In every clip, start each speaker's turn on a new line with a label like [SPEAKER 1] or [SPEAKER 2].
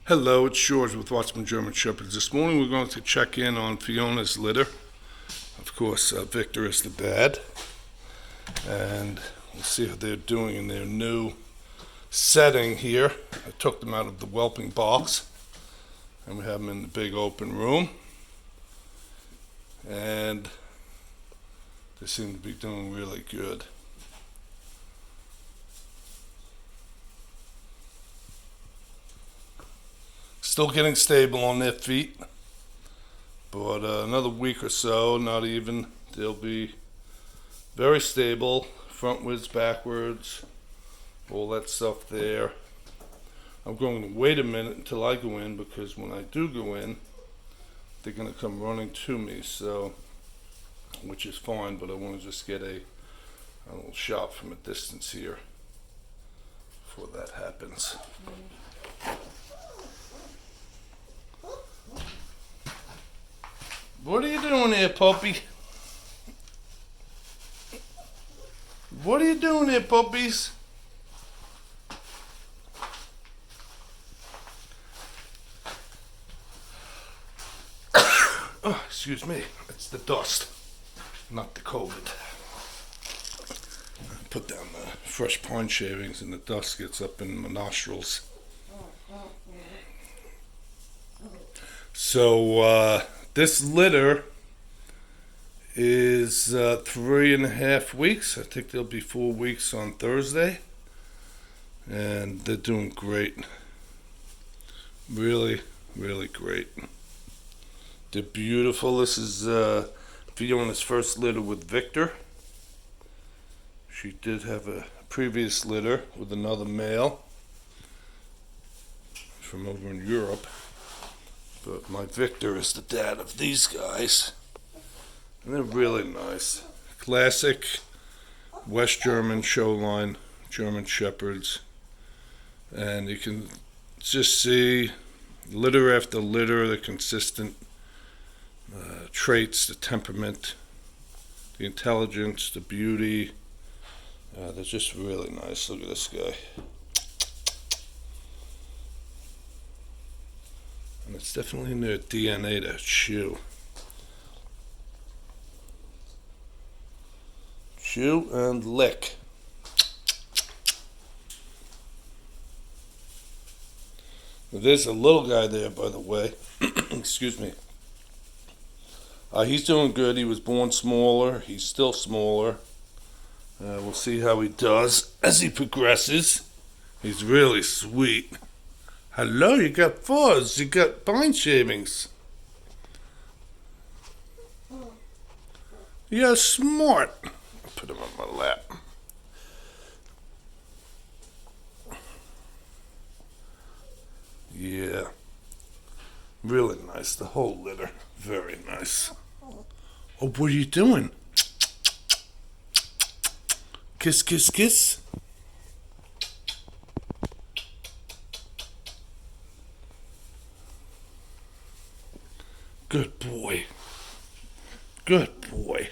[SPEAKER 1] Hello, it's George with Watchman German Shepherds. This morning we're going to check in on Fiona's litter. Of course, Victor is the dad. And we'll see how they're doing in their new setting here. I took them out of the whelping box and we have them in the big open room. And they seem to be doing really good. Still getting stable on their feet, but another week or so, not even, they'll be very stable, frontwards, backwards, all that stuff there. I'm going to wait a minute until I go in, because when I do go in, they're going to come running to me, so, which is fine, but I want to just get a little shot from a distance here before that happens. What are you doing here, puppy? What are you doing here, puppies? Oh, excuse me. It's the dust, not the COVID. I put down the fresh pine shavings and the dust gets up in my nostrils. So, this litter is 3.5 weeks. I think they'll be 4 weeks on Thursday. And they're doing great. Really, really great. They're beautiful. This is Fiona's first litter with Victor. She did have a previous litter with another male from over in Europe. But my Victor is the dad of these guys. And they're really nice. Classic West German showline German Shepherds. And you can just see litter after litter, the consistent traits, the temperament, the intelligence, the beauty. They're just really nice. Look at this guy. And it's definitely in their DNA to chew. Chew and lick. Now, there's a little guy there, by the way. Excuse me. He's doing good. He was born smaller. He's still smaller. We'll see how he does as he progresses. He's really sweet. Hello, you got fuzz, you got pine shavings. You're smart. I'll put him on my lap. Yeah. Really nice, the whole litter. Very nice. Oh, what are you doing? Kiss, kiss, kiss. Good boy. Good boy.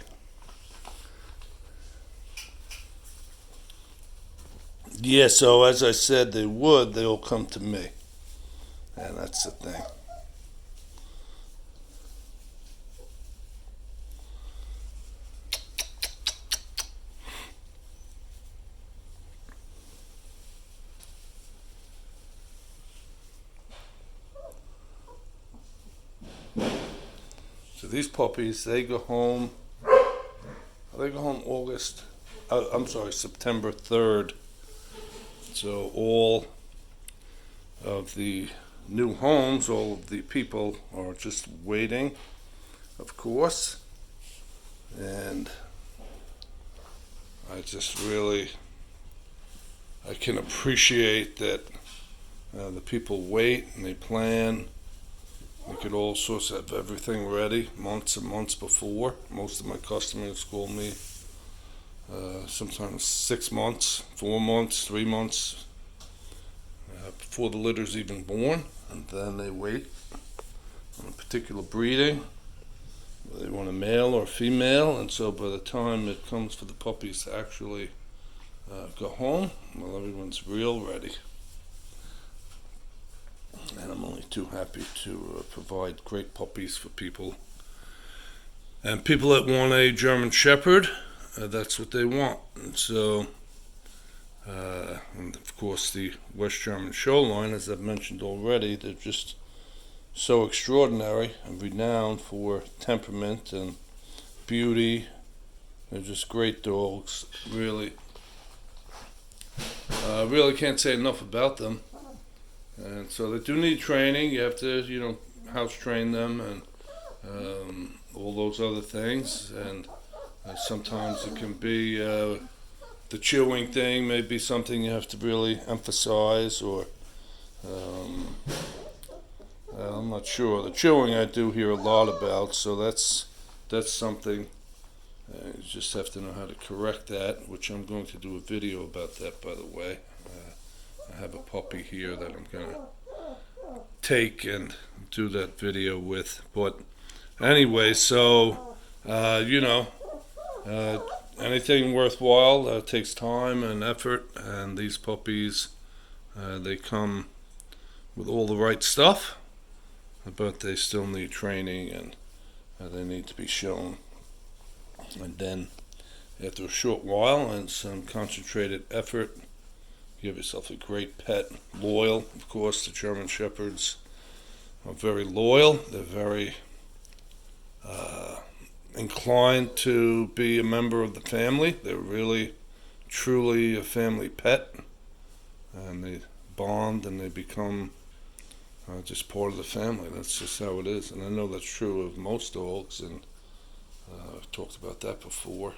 [SPEAKER 1] Yeah, so as I said they'll come to me. And that's the thing. So these puppies, they go home September 3rd. So all of the new homes, all of the people are just waiting, of course. And I can appreciate that the people wait and they plan. We could all sorts have everything ready months and months before. Most of my customers call me sometimes 6 months, 4 months, 3 months before the litter's even born, and then they wait on a particular breeding. They want a male or a female, and so by the time it comes for the puppies to actually go home, well, everyone's real ready. And I'm I'm only too happy to provide great puppies for people. And people that want a German Shepherd, that's what they want. And so, and of course, the West German Show-line, as I've mentioned already, they're just so extraordinary and renowned for temperament and beauty. They're just great dogs. Really can't say enough about them. And so they do need training. You have to, house train them and all those other things. And sometimes it can be the chewing thing may be something you have to really emphasize, or I'm not sure. The chewing I do hear a lot about, so that's something. You just have to know how to correct that, which I'm going to do a video about that, by the way. I have a puppy here that I'm going to take and do that video with. But anyway, so, anything worthwhile takes time and effort, and these puppies, they come with all the right stuff, but they still need training, and they need to be shown. And then, after a short while and some concentrated effort, give yourself a great pet. Loyal, of course. The German Shepherds are very loyal. They're very inclined to be a member of the family. They're really, truly a family pet, and they bond and they become just part of the family. That's just how it is. And I know that's true of most dogs, and I've talked about that before.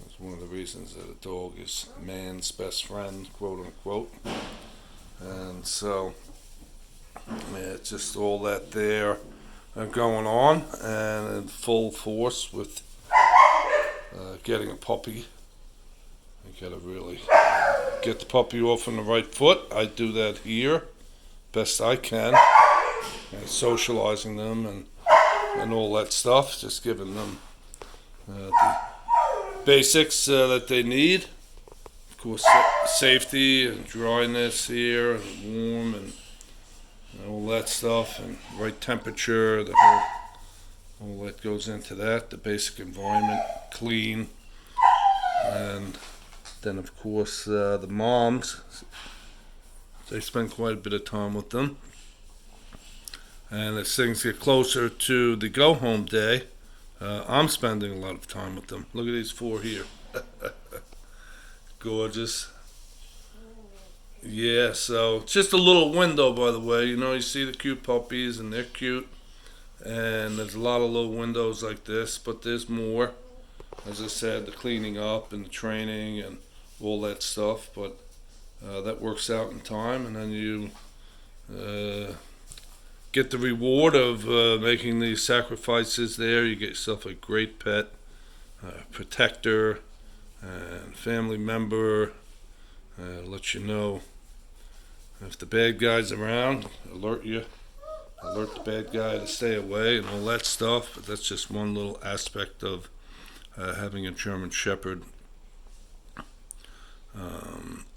[SPEAKER 1] It's one of the reasons that a dog is man's best friend, quote unquote. And so, it's just all that there going on, and in full force with getting a puppy. You gotta really get the puppy off on the right foot. I do that here best I can, and socializing them and all that stuff, just giving them the basics that they need. Of course, safety and dryness here, and warm and all that stuff, and right temperature, all that goes into that, the basic environment, clean. And then of course the moms, they spend quite a bit of time with them. And as things get closer to the go home day, I'm spending a lot of time with them. Look at these four here. Gorgeous. Yeah, so it's just a little window, by the way. You see the cute puppies, and they're cute. And there's a lot of little windows like this, but there's more. As I said, the cleaning up and the training and all that stuff. But that works out in time, and then you get the reward of making these sacrifices there. You get yourself a great pet, protector, and family member. Let you know if the bad guy's around, alert the bad guy to stay away and all that stuff. But that's just one little aspect of having a German Shepherd.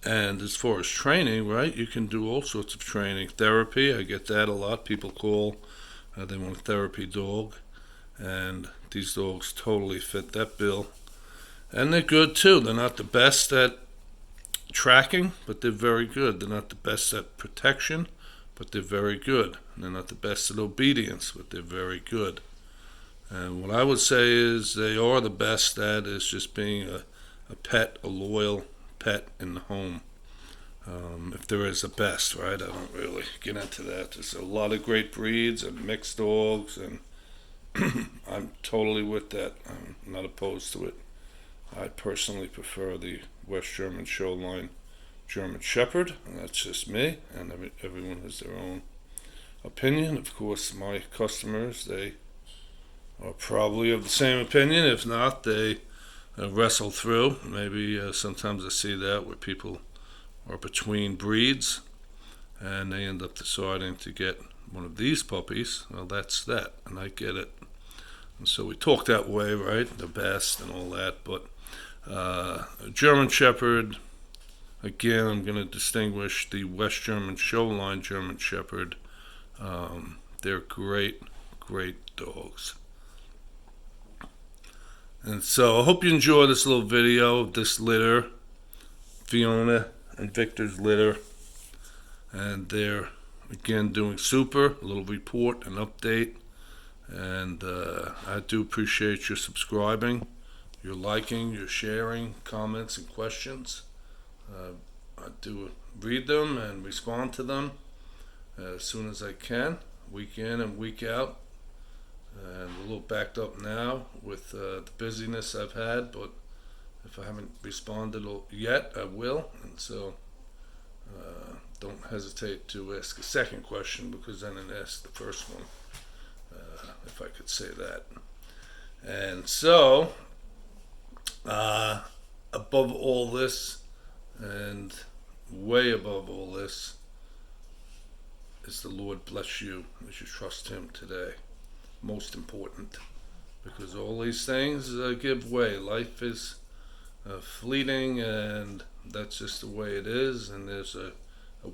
[SPEAKER 1] And as far as training, right, you can do all sorts of training. Therapy, I get that a lot. People call, they want a therapy dog, and these dogs totally fit that bill. And they're good too. They're not the best at tracking, but they're very good. They're not the best at protection, but they're very good. And they're not the best at obedience, but they're very good. And what I would say is they are the best at is just being a pet, a loyal pet in the home. If there is a best, right? I don't really get into that. There's a lot of great breeds and mixed dogs, and I'm totally with that. I'm not opposed to it. I personally prefer the West German Show-line German Shepherd, and that's just me, and everyone has their own opinion. Of course, my customers, they are probably of the same opinion. If not, they wrestle through. Maybe sometimes I see that where people are between breeds, and they end up deciding to get one of these puppies. Well, that's that, and I get it. And so we talk that way, right? The best and all that, but German Shepherd, again, I'm going to distinguish the West German Show-line German Shepherd They're great, great dogs. And so I hope you enjoy this little video of this litter, Fiona and Victor's litter. And they're, again, doing super. A little report and update. And I do appreciate your subscribing, your liking, your sharing, comments, and questions. I do read them and respond to them as soon as I can, week in and week out. And a little backed up now with the busyness I've had, but if I haven't responded yet, I will. And so don't hesitate to ask a second question, because I didn't ask the first one, if I could say that. And so, above all this, and way above all this, is the Lord bless you as you trust Him today. Most important, because all these things give way. Life is fleeting, and that's just the way it is, and there's a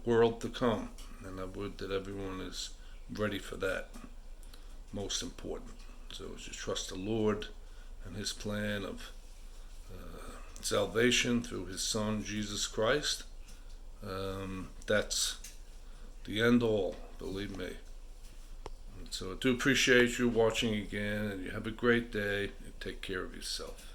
[SPEAKER 1] world to come, and I would that everyone is ready for that. Most important. So as you trust the Lord and His plan of salvation through His Son Jesus Christ, that's the end all, believe me. And so I do appreciate you watching again, and you have a great day, and take care of yourself.